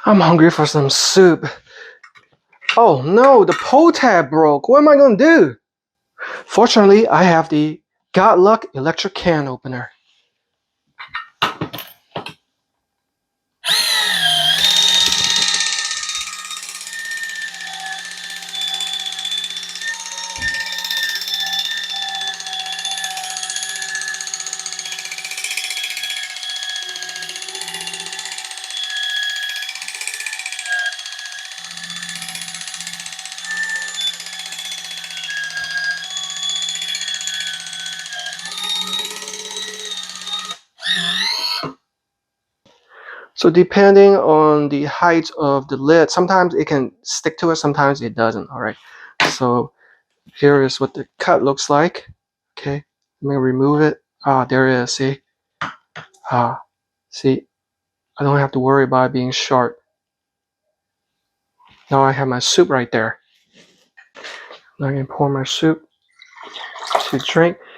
I'm hungry for some soup. Oh no, the pull tab broke. What am I gonna do? Fortunately, I have the God Luck electric can opener. So depending on the height of the lid, sometimes it can stick to it, sometimes it doesn't. All right. So here is what the cut looks like. Okay. Let me remove it. There it is. See? See? I don't have to worry about it being sharp. Now I have my soup right there. Now I can pour my soup to drink.